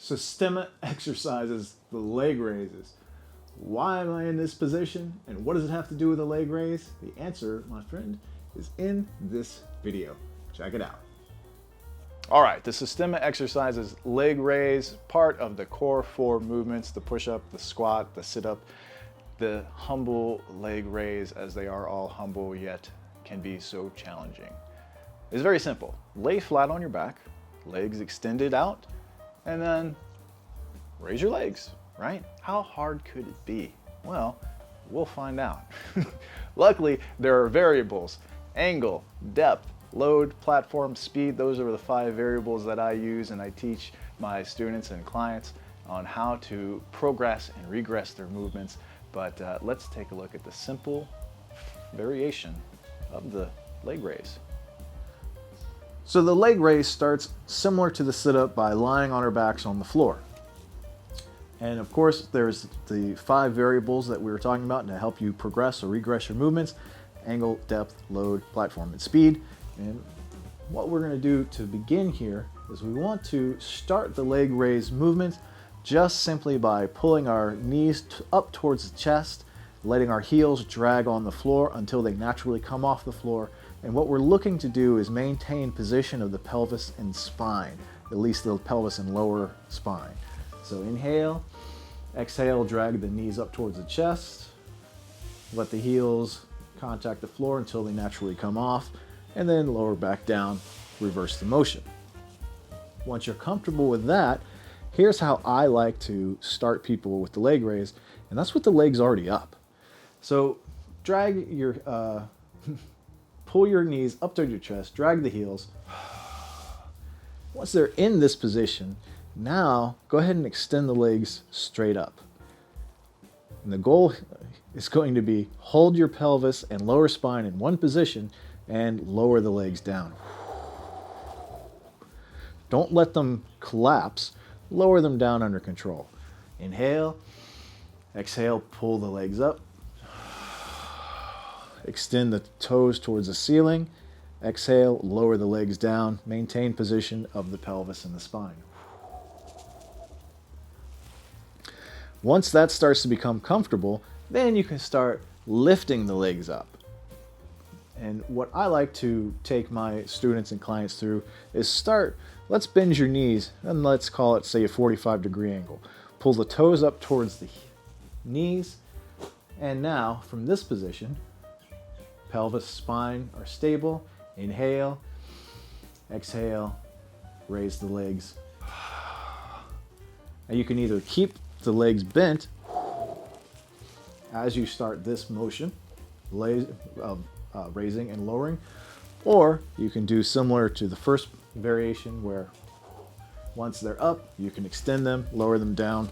Systema exercises the leg raises. Why am I in this position and what does it have to do with a leg raise? The answer, my friend, is in this video. Check it out. All right, the Systema exercises leg raise, part of the core four movements, the push-up, the squat, the sit-up, the humble leg raise, as they are all humble yet can be so challenging. It's very simple. Lay flat on your back, legs extended out, and then raise your legs, right? How hard could it be? Well, we'll find out. Luckily, there are variables: angle, depth, load, platform, speed. Those are the 5 variables that I use and I teach my students and clients on how to progress and regress their movements. But let's take a look at the simple variation of the leg raise. So the leg raise starts similar to the sit-up by lying on our backs on the floor. And of course, there's the 5 variables that we were talking about to help you progress or regress your movements: angle, depth, load, platform, and speed. And what we're going to do to begin here is we want to start the leg raise movement just simply by pulling our knees up towards the chest, letting our heels drag on the floor until they naturally come off the floor. And what we're looking to do is maintain position of the pelvis and spine, at least the pelvis and lower spine. So inhale, exhale, drag the knees up towards the chest, let the heels contact the floor until they naturally come off, and then lower back down, reverse the motion. Once you're comfortable with that, here's how I like to start people with the leg raise, and that's with the legs already up. So drag your, pull your knees up to your chest, drag the heels. Once they're in this position, now go ahead and extend the legs straight up. And the goal is going to be hold your pelvis and lower spine in one position and lower the legs down. Don't let them collapse. Lower them down under control. Inhale, exhale, pull the legs up. Extend the toes towards the ceiling. Exhale, lower the legs down. Maintain position of the pelvis and the spine. Once that starts to become comfortable, then you can start lifting the legs up. And what I like to take my students and clients through is let's bend your knees and let's call it, say, a 45-degree angle. Pull the toes up towards the knees. And now from this position, pelvis, spine are stable. Inhale, exhale, raise the legs. And you can either keep the legs bent as you start this motion of raising and lowering, or you can do similar to the first variation where once they're up, you can extend them, lower them down,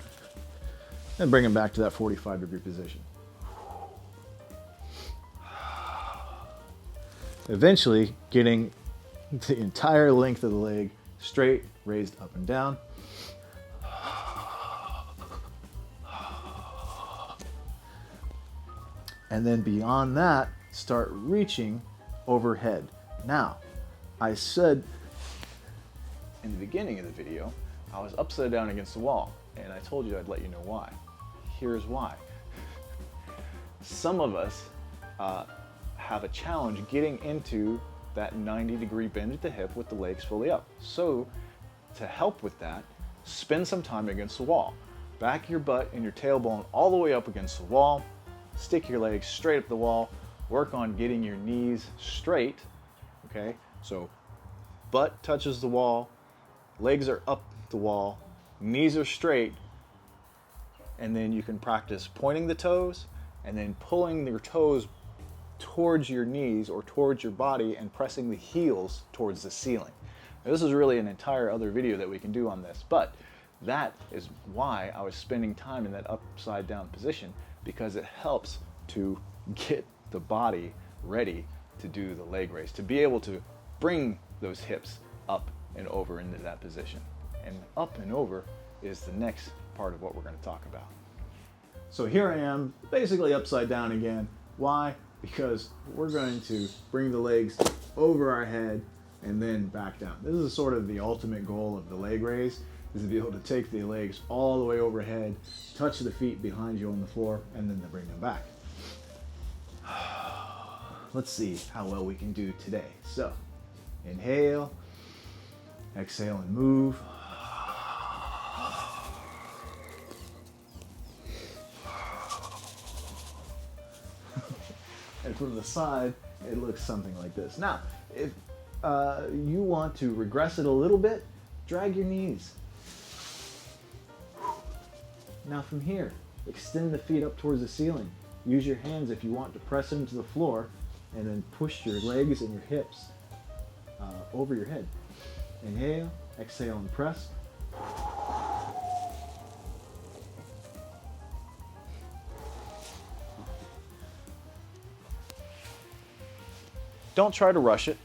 and bring them back to that 45-degree position. Eventually getting the entire length of the leg straight, raised up and down. And then beyond that, start reaching overhead. Now, I said in the beginning of the video, I was upside down against the wall, and I told you I'd let you know why. Here's why. Some of us have a challenge getting into that 90-degree bend at the hip with the legs fully up. So to help with that, spend some time against the wall. Back your butt and your tailbone all the way up against the wall. Stick your legs straight up the wall. Work on getting your knees straight, okay? So butt touches the wall, legs are up the wall, knees are straight, and then you can practice pointing the toes and then pulling your toes towards your knees or towards your body and pressing the heels towards the ceiling. Now, this is really an entire other video that we can do on this, but that is why I was spending time in that upside down position, because it helps to get the body ready to do the leg raise, to be able to bring those hips up and over into that position. And up and over is the next part of what we're going to talk about. So here I am, basically upside down again. Why? Because we're going to bring the legs over our head and then back down. This is sort of the ultimate goal of the leg raise, is to be able to take the legs all the way overhead, touch the feet behind you on the floor, and then to bring them back. Let's see how well we can do today. So, inhale, exhale and move. And from the side, it looks something like this. Now, if you want to regress it a little bit, drag your knees. Now from here, extend the feet up towards the ceiling. Use your hands if you want to press into the floor, and then push your legs and your hips over your head. Inhale, exhale and press. Don't try to rush it.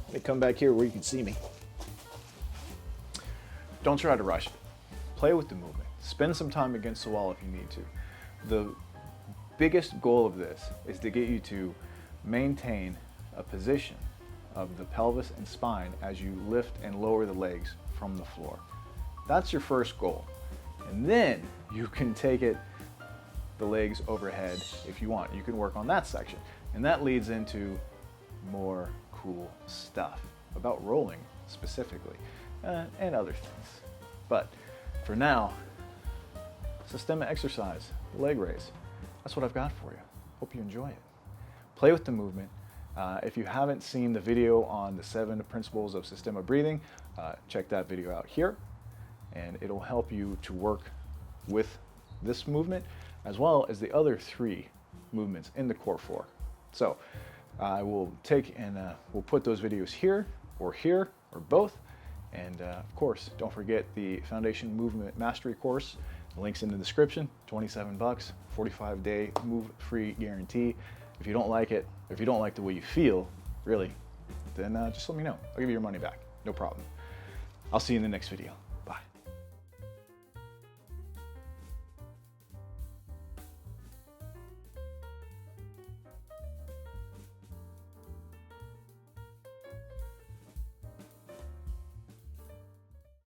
Let me come back here where you can see me. Don't try to rush it. Play with the movement. Spend some time against the wall if you need to. The biggest goal of this is to get you to maintain a position of the pelvis and spine as you lift and lower the legs from the floor. That's your first goal. And then you can take the legs overhead if you want. You can work on that section. And that leads into more cool stuff about rolling specifically and other things. But for now, Systema exercise, leg raise. That's what I've got for you. Hope you enjoy it. Play with the movement. If you haven't seen the video on the 7 principles of Systema breathing, check that video out here, and it'll help you to work with this movement as well as the other 3 movements in the core 4. So I will take and we'll put those videos here or both. And of course, don't forget the Foundation Movement Mastery course. The link's in the description. 27 bucks, 45-day move-free guarantee. If you don't like it, if you don't like the way you feel, really, then just let me know. I'll give you your money back. No problem. I'll see you in the next video.